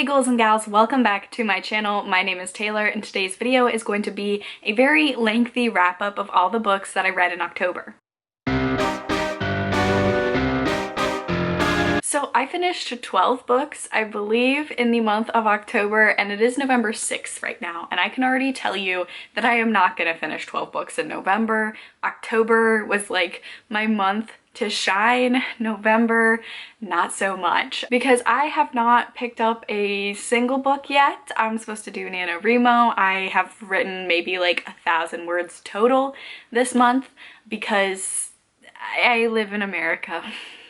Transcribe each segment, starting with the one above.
Hey girls and gals, welcome back to my channel. My name is Taylor and today's video is going to be a very lengthy wrap up of all the books that I read in October. So I finished 12 books, I believe, in the month of October, and it is November 6th right now, and I can already tell you that I am not gonna finish 12 books in November. October was like my month to shine. November, not so much, because I have not picked up a single book yet. I'm supposed to do NaNoWriMo. I have written maybe like 1,000 words total this month because I live in America.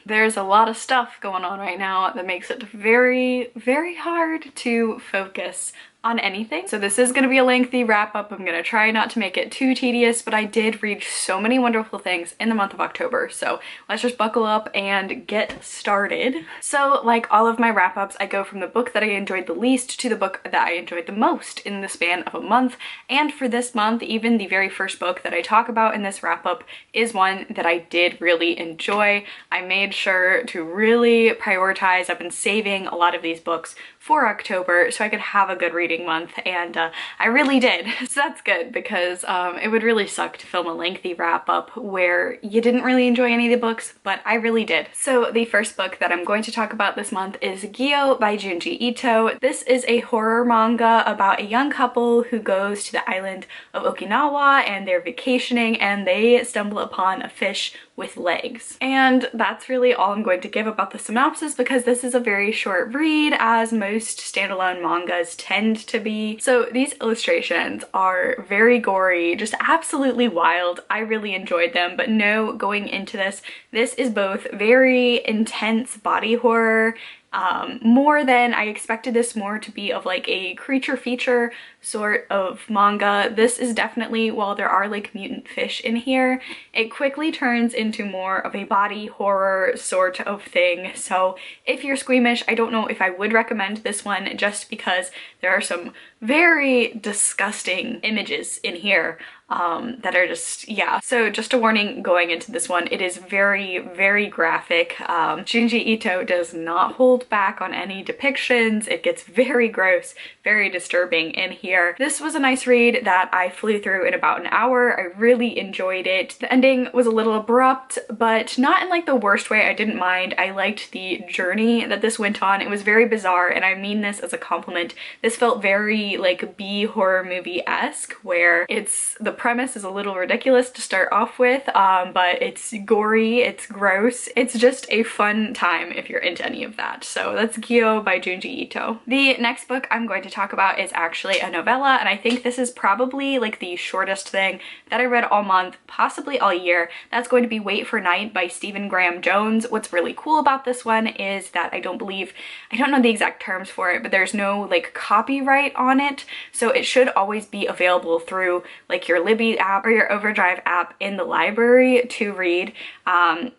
There's a lot of stuff going on right now that makes it very, very hard to focus on anything. So this is going to be a lengthy wrap up. I'm going to try not to make it too tedious, but I did read so many wonderful things in the month of October. So let's just buckle up and get started. So like all of my wrap ups, I go from the book that I enjoyed the least to the book that I enjoyed the most in the span of a month. And for this month, even the very first book that I talk about in this wrap up is one that I did really enjoy. I made sure to really prioritize. I've been saving a lot of these books for October so I could have a good reading month, and I really did. So that's good, because it would really suck to film a lengthy wrap up where you didn't really enjoy any of the books, but I really did. So the first book that I'm going to talk about this month is Gyo by Junji Ito. This is a horror manga about a young couple who goes to the island of Okinawa and they're vacationing and they stumble upon a fish with legs. And that's really all I'm going to give about the synopsis, because this is a very short read, as most standalone mangas tend to be. So these illustrations are very gory, just absolutely wild. I really enjoyed them, but no, going into this is both very intense body horror, more than I expected this more to be of like a creature feature sort of manga. This is definitely, while there are like mutant fish in here, it quickly turns into more of a body horror sort of thing. So if you're squeamish, I don't know if I would recommend this one, just because there are some very disgusting images in here that are just, yeah. So just a warning going into this one, it is very, very graphic. Junji Ito does not hold back on any depictions. It gets very gross, very disturbing in here. This was a nice read that I flew through in about an hour. I really enjoyed it. The ending was a little abrupt, but not in like the worst way. I didn't mind. I liked the journey that this went on. It was very bizarre, and I mean this as a compliment. This felt very like B horror movie-esque, where the premise is a little ridiculous to start off with, but it's gory, it's gross. It's just a fun time if you're into any of that. So that's Gyo by Junji Ito. The next book I'm going to talk about is actually a novella, and I think this is probably like the shortest thing that I read all month, possibly all year. That's going to be Wait for Night by Stephen Graham Jones. What's really cool about this one is that I don't know the exact terms for it, but there's no like copyright on it, so it should always be available through like your Libby app or your Overdrive app in the library to read.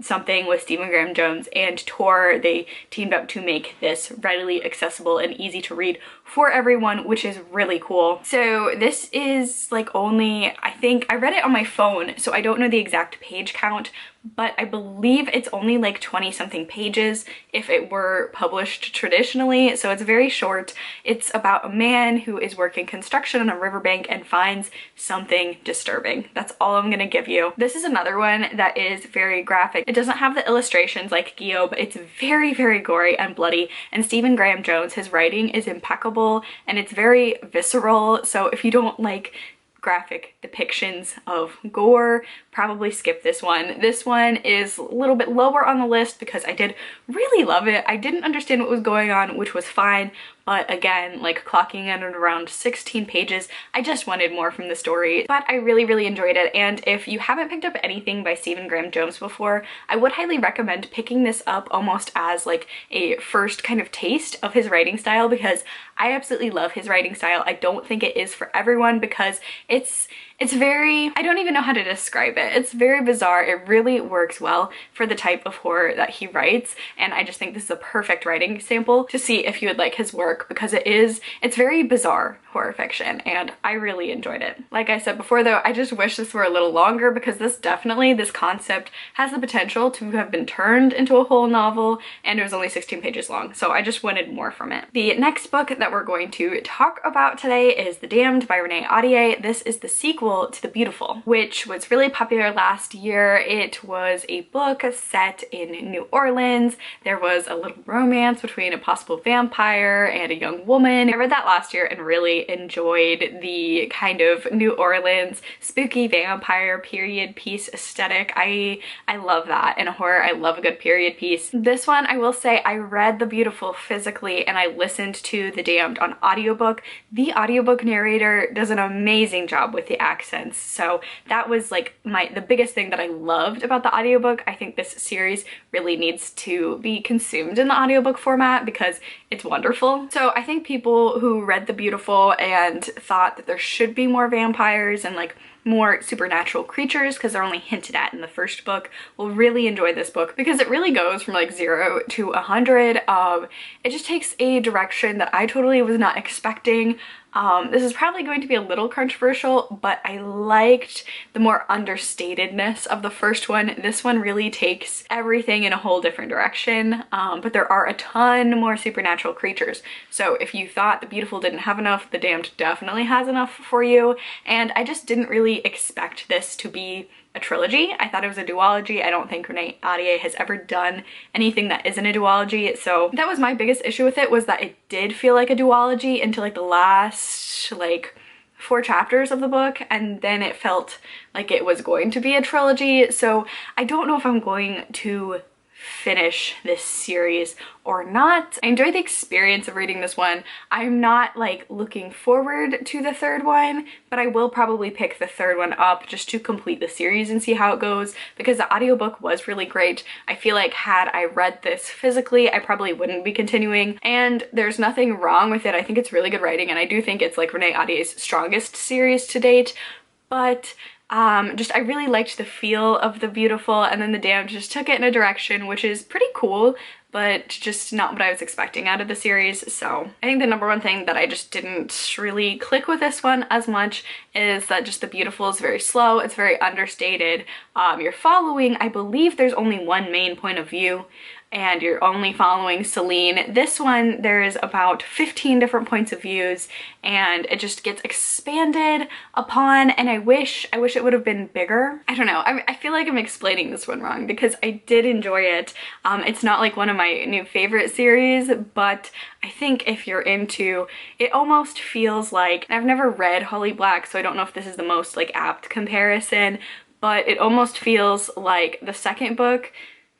Something with Stephen Graham Jones and Tor, they teamed up to make this readily accessible and easy to read for everyone, which is really cool. So this is like only, I think I read it on my phone, so I don't know the exact page count, but I believe it's only like 20 something pages if it were published traditionally. So it's very short. It's about a man who is working construction on a riverbank and finds something disturbing. That's all I'm gonna give you. This is another one that is very graphic. It doesn't have the illustrations like Gyo, but it's very, very gory and bloody, and Stephen Graham Jones, his writing is impeccable and it's very visceral. So if you don't like graphic depictions of gore, probably skip this one. This one is a little bit lower on the list because I did really love it. I didn't understand what was going on, which was fine, but again, like clocking in at around 16 pages, I just wanted more from the story. But I really, really enjoyed it, and if you haven't picked up anything by Stephen Graham Jones before, I would highly recommend picking this up almost as like a first kind of taste of his writing style, because I absolutely love his writing style. I don't think it is for everyone because it's It's very, I don't even know how to describe it. It's very bizarre. It really works well for the type of horror that he writes, and I just think this is a perfect writing sample to see if you would like his work, because it's very bizarre horror fiction, and I really enjoyed it. Like I said before though, I just wish this were a little longer, because this concept has the potential to have been turned into a whole novel, and it was only 16 pages long, so I just wanted more from it. The next book that we're going to talk about today is The Damned by Renee Ahdieh. This is the sequel to The Beautiful, which was really popular last year. It was a book set in New Orleans. There was a little romance between a possible vampire and a young woman. I read that last year and really enjoyed the kind of New Orleans spooky vampire period piece aesthetic. I love that in horror. I love a good period piece. This one, I will say, I read The Beautiful physically and I listened to The Damned on audiobook. The audiobook narrator does an amazing job with the accents, so that was like the biggest thing that I loved about the audiobook. I think this series really needs to be consumed in the audiobook format because it's wonderful. So I think people who read The Beautiful and thought that there should be more vampires and like more supernatural creatures, because they're only hinted at in the first book, will really enjoy this book, because it really goes from like 0 to 100. It just takes a direction that I totally was not expecting. This is probably going to be a little controversial, but I liked the more understatedness of the first one. This one really takes everything in a whole different direction, but there are a ton more supernatural creatures. So if you thought The Beautiful didn't have enough, The Damned definitely has enough for you. And I just didn't really expect this to be a trilogy. I thought it was a duology. I don't think Renee Ahdieh has ever done anything that isn't a duology, so that was my biggest issue with it, was that it did feel like a duology until like the last like 4 chapters of the book, and then it felt like it was going to be a trilogy. So I don't know if I'm going to finish this series or not. I enjoyed the experience of reading this one. I'm not like looking forward to the third one, but I will probably pick the third one up just to complete the series and see how it goes, because the audiobook was really great. I feel like had I read this physically, I probably wouldn't be continuing, and there's nothing wrong with it. I think it's really good writing, and I do think it's like Renee Ahdieh's strongest series to date, but I really liked the feel of The Beautiful, and then The Damned just took it in a direction which is pretty cool, but just not what I was expecting out of the series. So I think the number one thing that I just didn't really click with this one as much is that just The Beautiful is very slow, it's very understated. You're following, I believe there's only one main point of view, and you're only following Celine. This one, there's about 15 different points of views, and it just gets expanded upon, and I wish it would have been bigger. I don't know, I feel like I'm explaining this one wrong, because I did enjoy it. It's not like one of my new favorite series, but I think if you're into, it almost feels like, I've never read Holly Black, so I don't know if this is the most like apt comparison, but it almost feels like the second book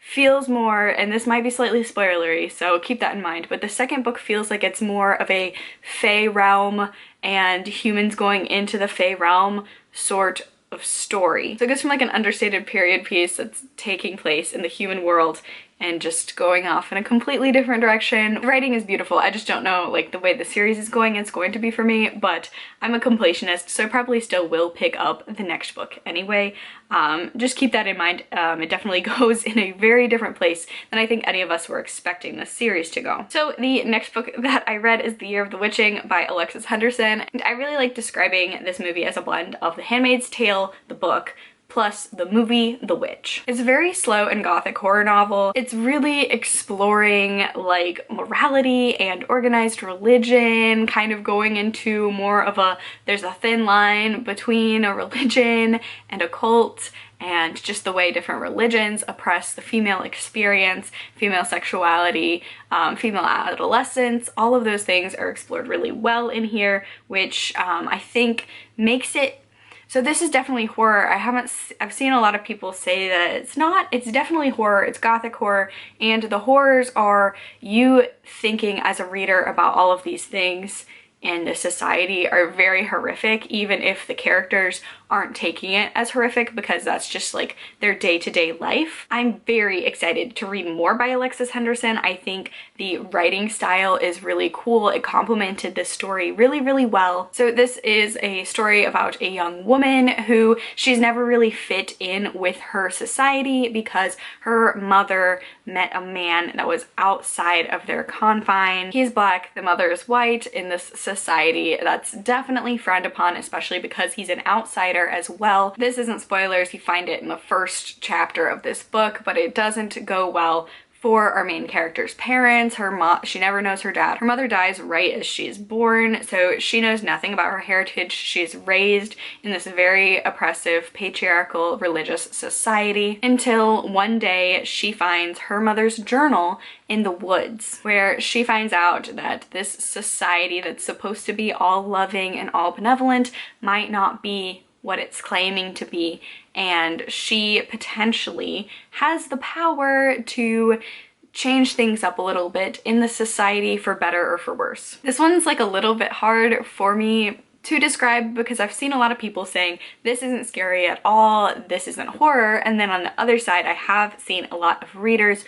feels more, and this might be slightly spoilery, so keep that in mind, but the second book feels like it's more of a Fae realm and humans going into the Fae realm sort of story. So it goes from like an understated period piece that's taking place in the human world and just going off in a completely different direction. The writing is beautiful. I just don't know like the way the series is going, it's going to be for me, but I'm a completionist, so I probably still will pick up the next book anyway. Just keep that in mind. It definitely goes in a very different place than I think any of us were expecting this series to go. So the next book that I read is The Year of the Witching by Alexis Henderson, and I really like describing this movie as a blend of The Handmaid's Tale, the book, plus the movie The Witch. It's a very slow and gothic horror novel. It's really exploring like morality and organized religion, kind of going into more of a, there's a thin line between a religion and a cult, and just the way different religions oppress the female experience, female sexuality, female adolescence. All of those things are explored really well in here, which I think makes it. So this is definitely horror. I've seen a lot of people say that it's not. It's definitely horror. It's gothic horror, and the horrors are you thinking as a reader about all of these things in the society are very horrific, even if the characters aren't taking it as horrific, because that's just like their day-to-day life. I'm very excited to read more by Alexis Henderson. I think the writing style is really cool. It complemented the story really, really well. So this is a story about a young woman who she's never really fit in with her society because her mother met a man that was outside of their confine. He's black, the mother is white. In this society, that's definitely frowned upon, especially because he's an outsider as well. This isn't spoilers, you find it in the first chapter of this book, but it doesn't go well for our main character's parents. Her mom, she never knows her dad. Her mother dies right as she's born, so she knows nothing about her heritage. She's raised in this very oppressive, patriarchal, religious society until one day she finds her mother's journal in the woods, where she finds out that this society that's supposed to be all loving and all benevolent might not be what it's claiming to be, and she potentially has the power to change things up a little bit in the society for better or for worse. This one's like a little bit hard for me to describe because I've seen a lot of people saying this isn't scary at all, this isn't horror, and then on the other side I have seen a lot of readers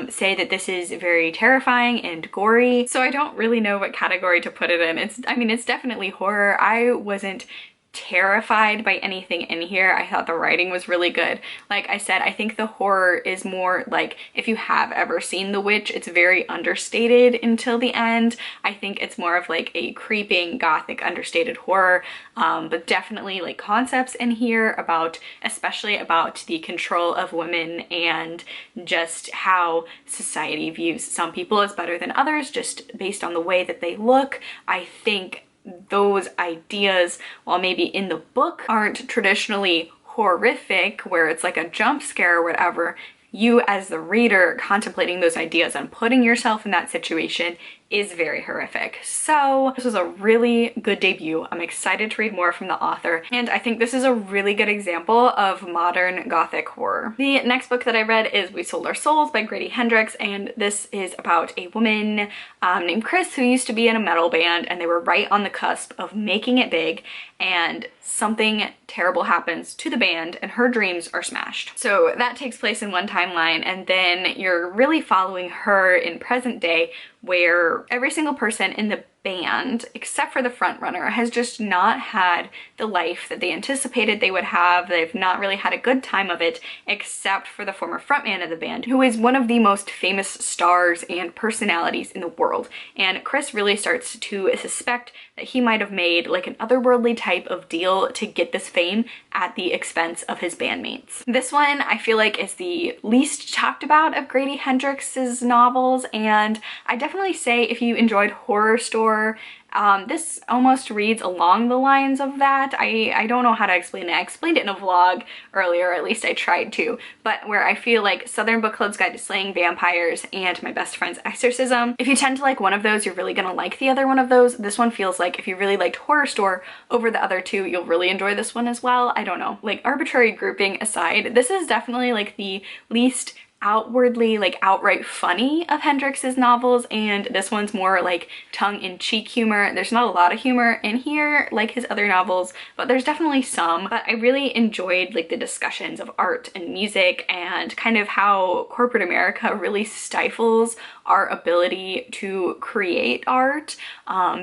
say that this is very terrifying and gory. So I don't really know what category to put it in. I mean, it's definitely horror. I wasn't terrified by anything in here. I thought the writing was really good. Like I said, I think the horror is more like, if you have ever seen The Witch, it's very understated until the end. I think it's more of like a creeping, gothic, understated horror, but definitely like concepts in here about, especially about the control of women and just how society views some people as better than others just based on the way that they look. I think those ideas, while maybe in the book aren't traditionally horrific, where it's like a jump scare or whatever, you as the reader contemplating those ideas and putting yourself in that situation is very horrific. So this was a really good debut. I'm excited to read more from the author, and I think this is a really good example of modern gothic horror. The next book that I read is We Sold Our Souls by Grady Hendrix, and this is about a woman named Chris who used to be in a metal band, and they were right on the cusp of making it big, and something terrible happens to the band and her dreams are smashed. So that takes place in one timeline, and then you're really following her in present day, where every single person in the band, except for the front runner, has just not had the life that they anticipated they would have. They've not really had a good time of it, except for the former frontman of the band, who is one of the most famous stars and personalities in the world. And Chris really starts to suspect that he might have made like an otherworldly type of deal to get this fame at the expense of his bandmates. This one I feel like is the least talked about of Grady Hendrix's novels, and I definitely say if you enjoyed Horror Store, this almost reads along the lines of that. I don't know how to explain it. I explained it in a vlog earlier, or at least I tried to, but where I feel like Southern Book Club's Guide to Slaying Vampires and My Best Friend's Exorcism, if you tend to like one of those, you're really gonna like the other one of those. This one feels like if you really liked Horror Store over the other two, you'll really enjoy this one as well. I don't know, like arbitrary grouping aside, this is definitely like the least outwardly like outright funny of Hendrix's novels, and this one's more like tongue-in-cheek humor. There's not a lot of humor in here like his other novels, but there's definitely some. But I really enjoyed like the discussions of art and music and kind of how corporate America really stifles our ability to create art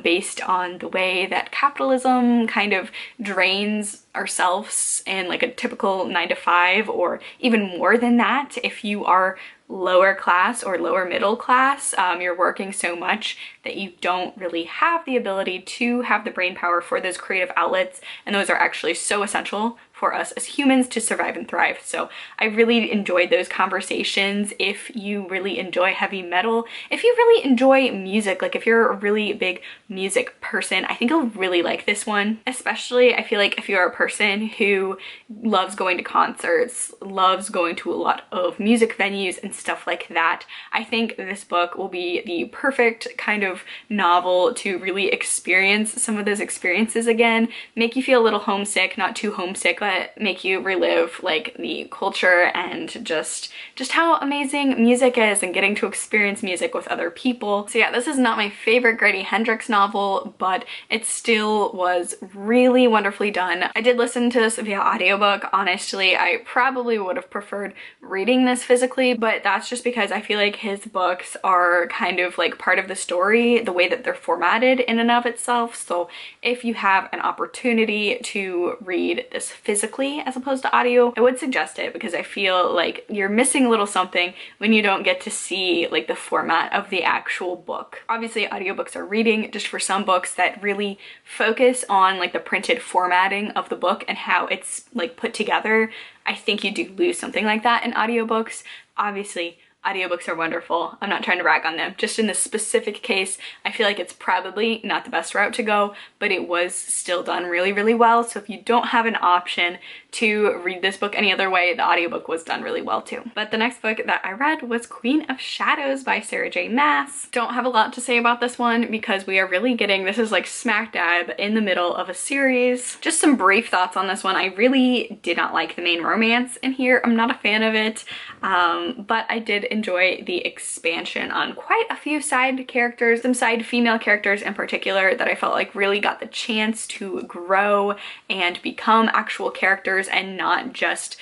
based on the way that capitalism kind of drains ourselves in like a typical 9-to-5, or even more than that if you are lower class or lower middle class. You're working so much that you don't really have the ability to have the brain power for those creative outlets, and those are actually so essential for us as humans to survive and thrive. So I really enjoyed those conversations. If you really enjoy heavy metal, if you really enjoy music, like if you're a really big music person, I think you'll really like this one. Especially I feel like if you're a person who loves going to concerts, loves going to a lot of music venues and and stuff like that. I think this book will be the perfect kind of novel to really experience some of those experiences again, make you feel a little homesick, not too homesick, but make you relive like the culture and just how amazing music is and getting to experience music with other people. So yeah, this is not my favorite Grady Hendrix novel, but it still was really wonderfully done. I did listen to this via audiobook. Honestly, I probably would have preferred reading this physically, but that's just because I feel like his books are kind of like part of the story, the way that they're formatted in and of itself. So if you have an opportunity to read this physically as opposed to audio, I would suggest it, because I feel like you're missing a little something when you don't get to see like the format of the actual book. Obviously, audiobooks are reading, just for some books that really focus on like the printed formatting of the book and how it's like put together, I think you do lose something like that in audiobooks. Obviously, audiobooks are wonderful. I'm not trying to rag on them. Just in this specific case, I feel like it's probably not the best route to go, but it was still done really, really well. So if you don't have an option to read this book any other way, the audiobook was done really well too. But the next book that I read was Queen of Shadows by Sarah J. Maas. Don't have a lot to say about this one because we are really getting, this is like smack dab in the middle of a series. Just some brief thoughts on this one. I really did not like the main romance in here. I'm not a fan of it, but I did enjoy the expansion on quite a few side characters, some side female characters in particular that I felt like really got the chance to grow and become actual characters and not just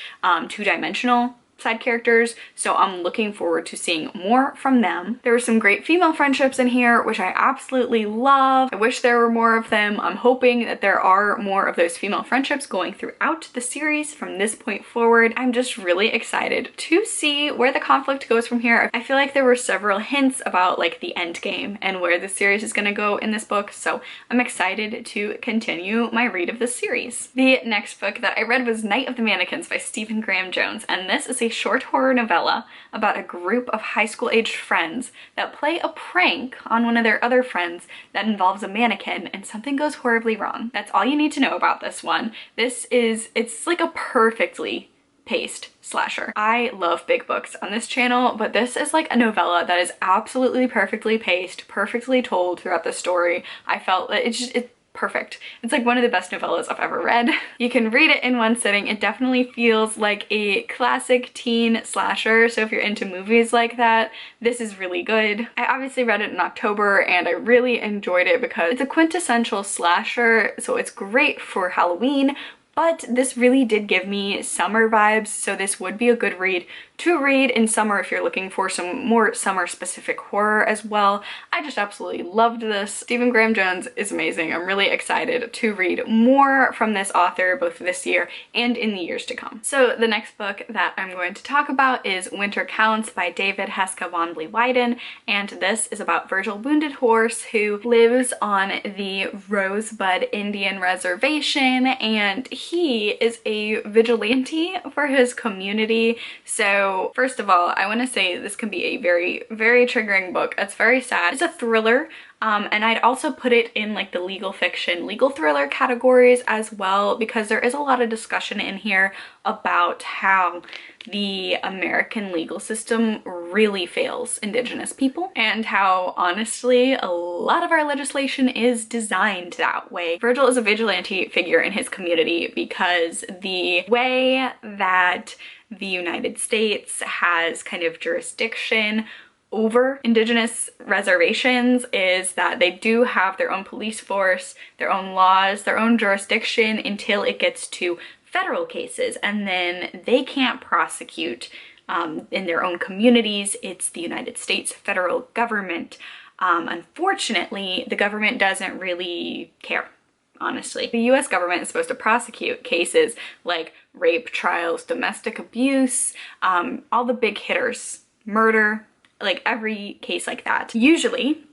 two-dimensional side characters. So I'm looking forward to seeing more from them. There were some great female friendships in here, which I absolutely love. I wish there were more of them. I'm hoping that there are more of those female friendships going throughout the series from this point forward. I'm just really excited to see where the conflict goes from here. I feel like there were several hints about like the end game and where the series is going to go in this book, so I'm excited to continue my read of the series. The next book that I read was Night of the Mannequins by Stephen Graham Jones, and this is a short horror novella about a group of high school aged friends that play a prank on one of their other friends that involves a mannequin, and something goes horribly wrong. That's all you need to know about this one. It's like a perfectly paced slasher. I love big books on this channel, but this is like a novella that is absolutely perfectly paced, perfectly told throughout the story. I felt that it's perfect. It's like one of the best novellas I've ever read. You can read it in one sitting. It definitely feels like a classic teen slasher, so if you're into movies like that, this is really good. I obviously read it in October and I really enjoyed it because it's a quintessential slasher, so it's great for Halloween, but this really did give me summer vibes, so this would be a good read to read in summer if you're looking for some more summer specific horror as well. I just absolutely loved this. Stephen Graham Jones is amazing. I'm really excited to read more from this author both this year and in the years to come. So the next book that I'm going to talk about is Winter Counts by David Heska Vonley Wyden, and this is about Virgil Wounded Horse, who lives on the Rosebud Indian Reservation, and he is a vigilante for his community. So first of all, I want to say this can be a very, very triggering book. It's very sad. It's a thriller, and I'd also put it in like the legal fiction, legal thriller categories as well, because there is a lot of discussion in here about how the American legal system really fails Indigenous people and how honestly a lot of our legislation is designed that way. Virgil is a vigilante figure in his community because the way that the United States has kind of jurisdiction over Indigenous reservations is that they do have their own police force, their own laws, their own jurisdiction until it gets to federal cases, and then they can't prosecute in their own communities. It's the United States federal government. Unfortunately, the government doesn't really care. Honestly, the US government is supposed to prosecute cases like rape trials, domestic abuse, all the big hitters, murder, like every case like that. Usually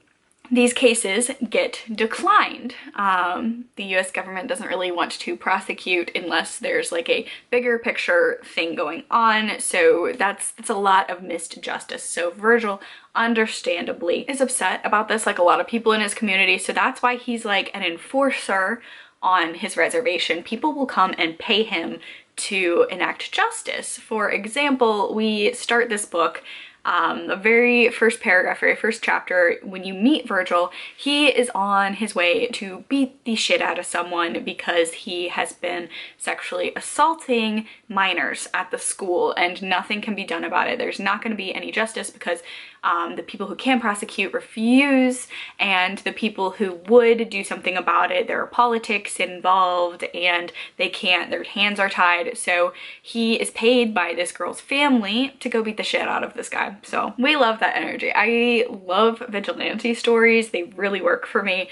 these cases get declined. The US government doesn't really want to prosecute unless there's like a bigger picture thing going on, so that's a lot of missed justice. So Virgil understandably is upset about this, like a lot of people in his community, so that's why he's like an enforcer on his reservation. People will come and pay him to enact justice. For example, we start this book The very first paragraph, very first chapter, when you meet Virgil, he is on his way to beat the shit out of someone because he has been sexually assaulting minors at the school, and nothing can be done about it. There's not going to be any justice because the people who can prosecute refuse, and the people who would do something about it, there are politics involved and they can't, their hands are tied. So he is paid by this girl's family to go beat the shit out of this guy. So we love that energy. I love vigilante stories. They really work for me.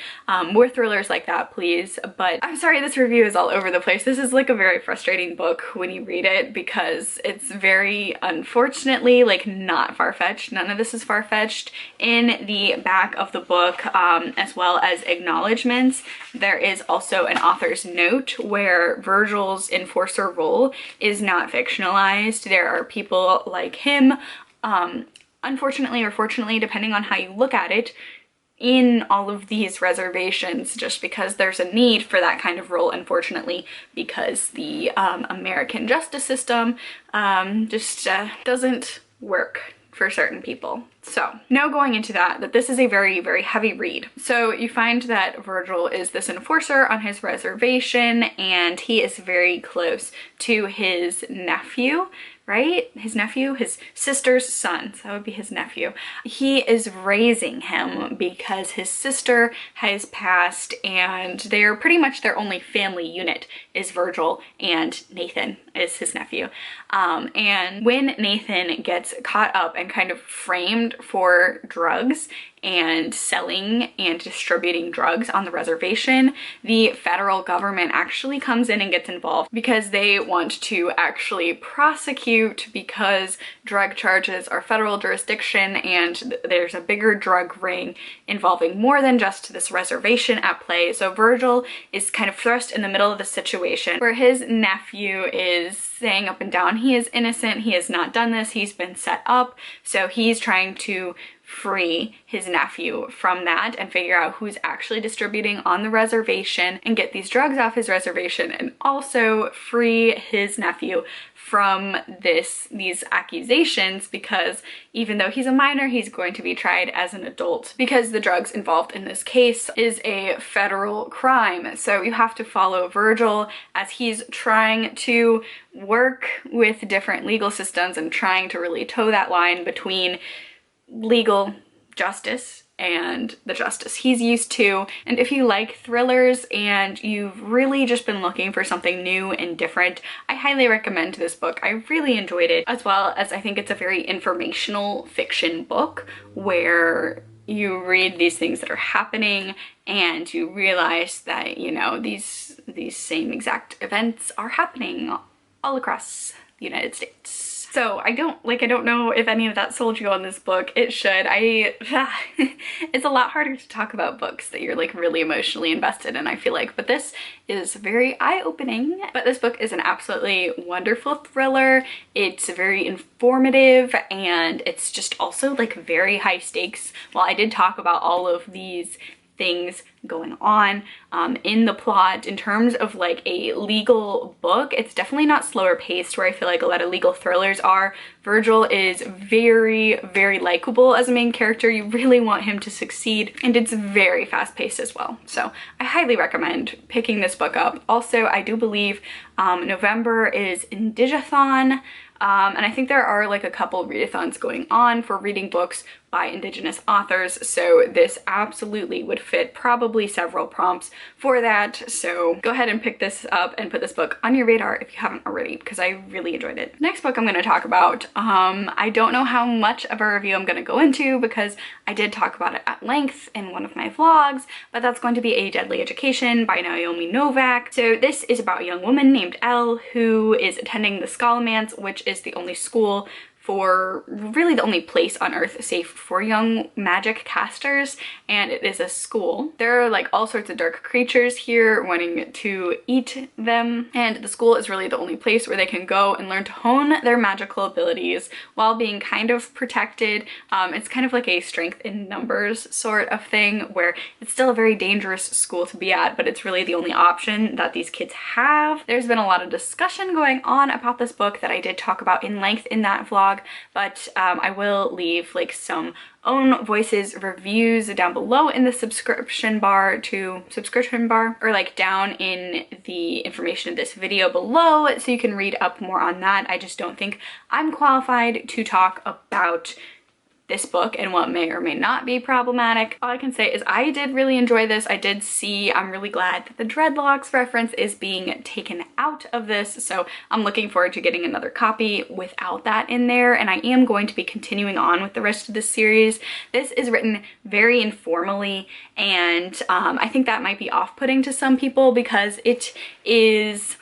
More thrillers like that, please. But I'm sorry this review is all over the place. This is like a very frustrating book when you read it because it's very, unfortunately, like not far-fetched. None of this is far-fetched. In the back of the book, as well as acknowledgements, there is also an author's note where Virgil's enforcer role is not fictionalized. There are people like him, unfortunately or fortunately, depending on how you look at it, in all of these reservations, just because there's a need for that kind of role, unfortunately, because the American justice system just doesn't work for certain people. So now going into that this is a very, very heavy read. So you find that Virgil is this enforcer on his reservation, and he is very close to his nephew, right? His nephew, his sister's son, so that would be his nephew. He is raising him because his sister has passed, and they're pretty much their only family unit is Virgil, and Nathan is his nephew. And when Nathan gets caught up and kind of framed for drugs and selling and distributing drugs on the reservation, the federal government actually comes in and gets involved because they want to actually prosecute, because drug charges are federal jurisdiction and there's a bigger drug ring involving more than just this reservation at play. So Virgil is kind of thrust in the middle of the situation where his nephew is saying up and down he is innocent, he has not done this, he's been set up. So he's trying to free his nephew from that and figure out who's actually distributing on the reservation and get these drugs off his reservation, and also free his nephew from these accusations, because even though he's a minor, he's going to be tried as an adult because the drugs involved in this case is a federal crime. So you have to follow Virgil as he's trying to work with different legal systems and trying to really toe that line between legal justice and the justice he's used to. And if you like thrillers and you've really just been looking for something new and different, I highly recommend this book. I really enjoyed it, as well as I think it's a very informational fiction book where you read these things that are happening and you realize that, you know, these same exact events are happening all across the United States. So I don't know if any of that sold you on this book. It should. It's a lot harder to talk about books that you're like really emotionally invested in, I feel like, but this is very eye-opening. But this book is an absolutely wonderful thriller. It's very informative, and it's just also like very high stakes. While I did talk about all of these things going on in the plot, in terms of like a legal book, it's definitely not slower paced where I feel like a lot of legal thrillers are. Virgil is very, very likable as a main character. You really want him to succeed, and it's very fast paced as well. So I highly recommend picking this book up. Also, I do believe November is Indigathon, and I think there are like a couple readathons going on for reading books by Indigenous authors, so this absolutely would fit probably several prompts for that. So go ahead and pick this up and put this book on your radar if you haven't already, because I really enjoyed it. Next book I'm going to talk about, I don't know how much of a review I'm going to go into because I did talk about it at length in one of my vlogs, but that's going to be A Deadly Education by Naomi Novak. So this is about a young woman named Elle who is attending the Scholomance, which is the only school for really the only place on earth safe for young magic casters, and it is a school. There are like all sorts of dark creatures here wanting to eat them, and the school is really the only place where they can go and learn to hone their magical abilities while being kind of protected. It's kind of like a strength in numbers sort of thing, where it's still a very dangerous school to be at, but it's really the only option that these kids have. There's been a lot of discussion going on about this book that I did talk about in length in that vlog, blog, but I will leave like some own voices reviews down below in the subscription bar, or like down in the information of this video below, so you can read up more on that. I just don't think I'm qualified to talk about this book and what may or may not be problematic. All I can say is I did really enjoy this. I'm really glad that the dreadlocks reference is being taken out of this, so I'm looking forward to getting another copy without that in there, and I am going to be continuing on with the rest of the series. This is written very informally, and I think that might be off-putting to some people because it is...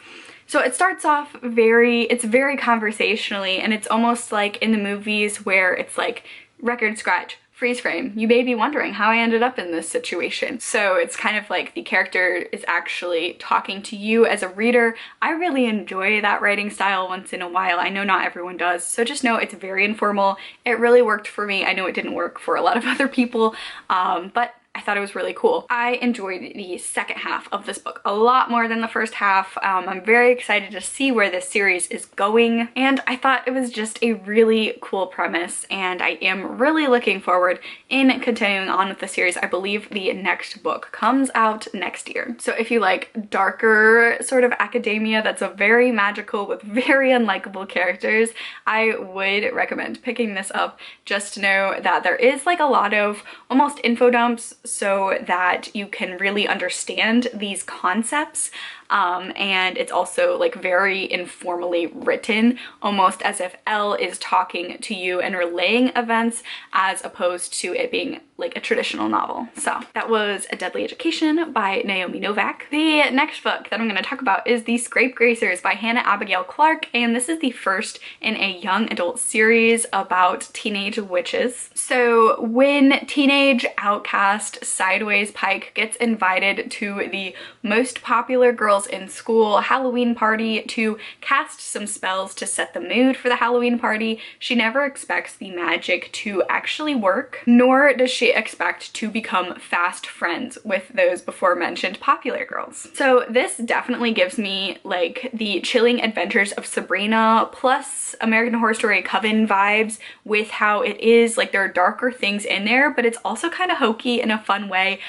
So it starts off it's very conversationally, and it's almost like in the movies where it's like record scratch, freeze frame, you may be wondering how I ended up in this situation. So it's kind of like the character is actually talking to you as a reader. I really enjoy that writing style once in a while. I know not everyone does, so just know it's very informal. It really worked for me. I know it didn't work for a lot of other people, but I thought it was really cool. I enjoyed the second half of this book a lot more than the first half. I'm very excited to see where this series is going, and I thought it was just a really cool premise, and I am really looking forward in continuing on with the series. I believe the next book comes out next year. So if you like darker sort of academia that's a very magical with very unlikable characters, I would recommend picking this up. Just know that there is like a lot of almost info dumps so that you can really understand these concepts. And it's also like very informally written, almost as if Elle is talking to you and relaying events as opposed to it being like a traditional novel. So that was A Deadly Education by Naomi Novik. The next book that I'm going to talk about is The Scrape Gracers by Hannah Abigail Clark, and this is the first in a young adult series about teenage witches. So when teenage outcast Sideways Pike gets invited to the most popular girls in school Halloween party to cast some spells to set the mood for the Halloween party, she never expects the magic to actually work, nor does she expect to become fast friends with those before mentioned popular girls. So this definitely gives me like the Chilling Adventures of Sabrina plus American Horror Story Coven vibes, with how it is like there are darker things in there, but it's also kind of hokey in a fun way.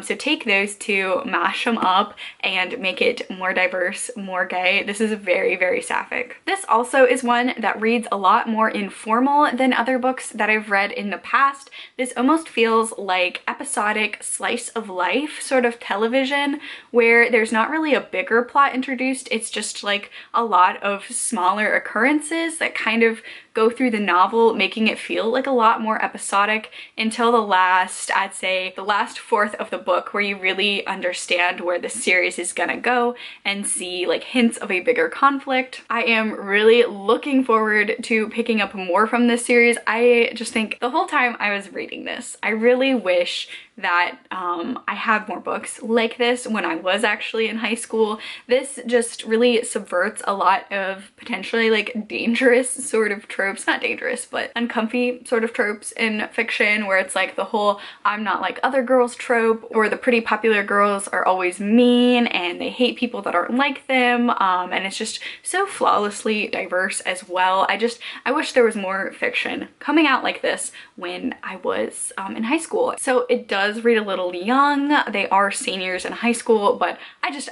So take those two, mash them up, and make it more diverse, more gay. This is very, very sapphic. This also is one that reads a lot more informal than other books that I've read in the past. This almost feels like episodic slice of life sort of television, where there's not really a bigger plot introduced. It's just like a lot of smaller occurrences that kind of go through the novel, making it feel like a lot more episodic until the last, I'd say the last fourth of the book, where you really understand where the series is gonna go and see like hints of a bigger conflict. I am really looking forward to picking up more from this series. I just think the whole time I was reading this, I really wish that I had more books like this when I was actually in high school. This just really subverts a lot of potentially like dangerous sort of tropes, not dangerous, but uncomfy sort of tropes in fiction, where it's like the whole I'm not like other girls trope, or the pretty popular girls are always mean and they hate people that aren't like them, and it's just so flawlessly diverse as well. I wish there was more fiction coming out like this when I was in high school. So it does read a little young. They are seniors in high school, but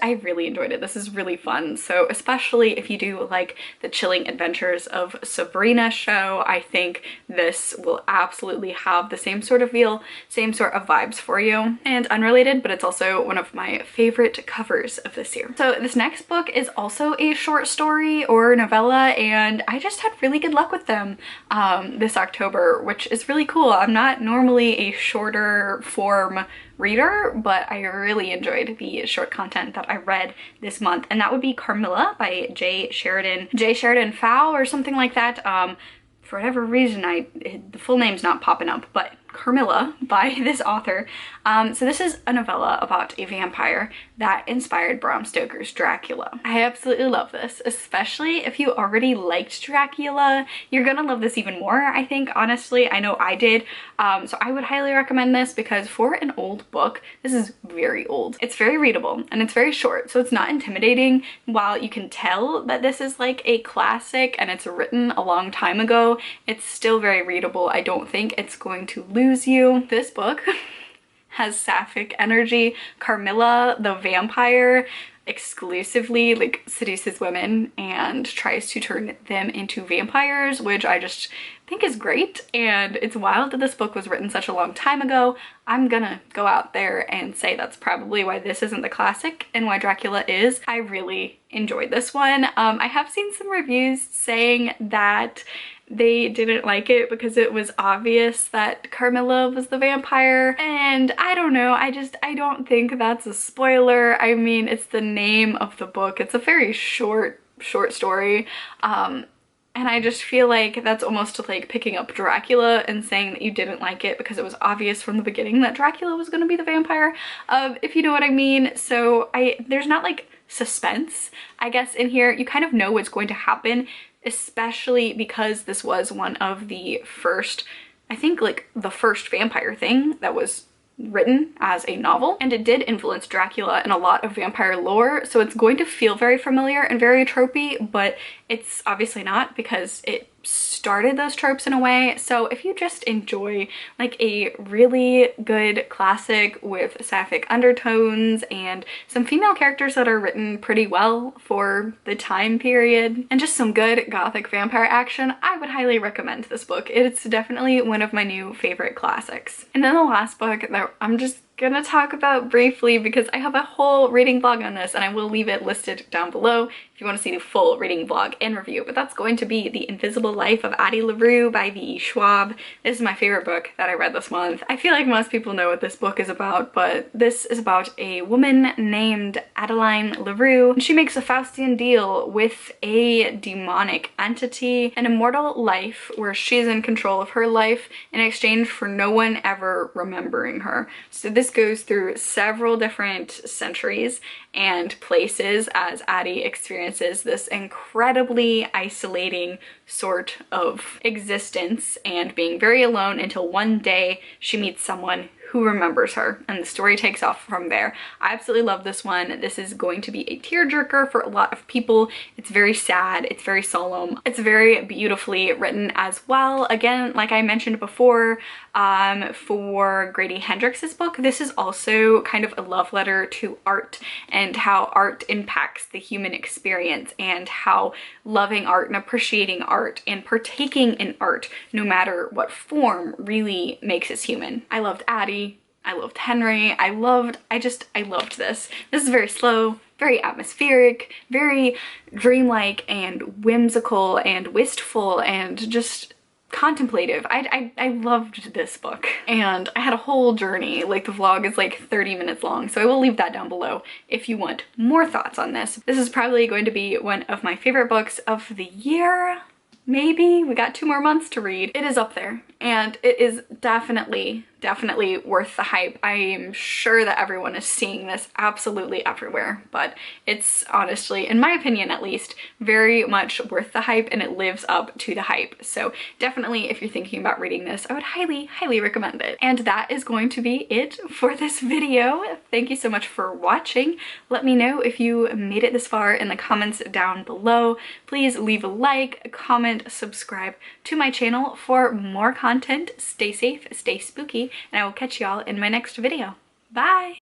I really enjoyed it. This is really fun. So especially if you do like the Chilling Adventures of Sabrina show, I think this will absolutely have the same sort of feel, same sort of vibes for you. And unrelated, but it's also one of my favorite covers of this year. So this next book is also a short story or novella, and I just had really good luck with them this October, which is really cool. I'm not normally a shorter form reader, but I really enjoyed the short content that I read this month, and that would be Carmilla by J. Sheridan Fow or something like that. For whatever reason, the full name's not popping up, but Carmilla by this author. So this is a novella about a vampire that inspired Bram Stoker's Dracula. I absolutely love this, especially if you already liked Dracula. You're gonna love this even more, I think, honestly. I know I did. So I would highly recommend this because for an old book, this is very old. It's very readable and it's very short, so it's not intimidating. While you can tell that this is like a classic and it's written a long time ago, it's still very readable. I don't think it's going to lose you. This book has sapphic energy. Carmilla, the vampire, exclusively like seduces women and tries to turn them into vampires, which I just think is great. And it's wild that this book was written such a long time ago. I'm gonna go out there and say that's probably why this isn't the classic and why Dracula is. I really enjoyed this one. I have seen some reviews saying that they didn't like it because it was obvious that Carmilla was the vampire, and I don't know, I don't think that's a spoiler. I mean, it's the name of the book. It's a very short story, and I just feel like that's almost like picking up Dracula and saying that you didn't like it because it was obvious from the beginning that Dracula was going to be the vampire, if you know what I mean. So there's not like suspense, I guess, in here. You kind of know what's going to happen, especially because this was one of the first, I think like the first vampire thing that was written as a novel, and it did influence Dracula and a lot of vampire lore, so it's going to feel very familiar and very tropey, but it's obviously not because it started those tropes in a way. So if you just enjoy like a really good classic with sapphic undertones and some female characters that are written pretty well for the time period and just some good gothic vampire action, I would highly recommend this book. It's definitely one of my new favorite classics. And then the last book that I'm just gonna talk about briefly because I have a whole reading vlog on this and I will leave it listed down below if you want to see the full reading vlog and review, but that's going to be The Invisible Life of Addie LaRue by V.E. Schwab. This is my favorite book that I read this month. I feel like most people know what this book is about, but this is about a woman named Adeline LaRue, and she makes a Faustian deal with a demonic entity, an immortal life where she's in control of her life in exchange for no one ever remembering her. So this goes through several different centuries and places as Addie experiences this incredibly isolating sort of existence and being very alone until one day she meets someone who remembers her, and the story takes off from there. I absolutely love this one. This is going to be a tearjerker for a lot of people. It's very sad, it's very solemn, it's very beautifully written as well. Again, like I mentioned before, for Grady Hendrix's book, this is also kind of a love letter to art and how art impacts the human experience and how loving art and appreciating art and partaking in art, no matter what form, really makes us human. I loved Addie. I loved Henry. I loved this. This is very slow, very atmospheric, very dreamlike and whimsical and wistful and just contemplative. I loved this book, and I had a whole journey. Like, the vlog is like 30 minutes long, so I will leave that down below if you want more thoughts on this. This is probably going to be one of my favorite books of the year. Maybe. We got 2 more months to read. It is up there, and it is definitely worth the hype. I am sure that everyone is seeing this absolutely everywhere, but it's honestly, in my opinion at least, very much worth the hype, and it lives up to the hype. So definitely, if you're thinking about reading this, I would highly recommend it. And that is going to be it for this video. Thank you so much for watching. Let me know if you made it this far in the comments down below. Please leave a like, a comment, subscribe to my channel for more content. Stay safe, stay spooky, and I will catch y'all in my next video. Bye!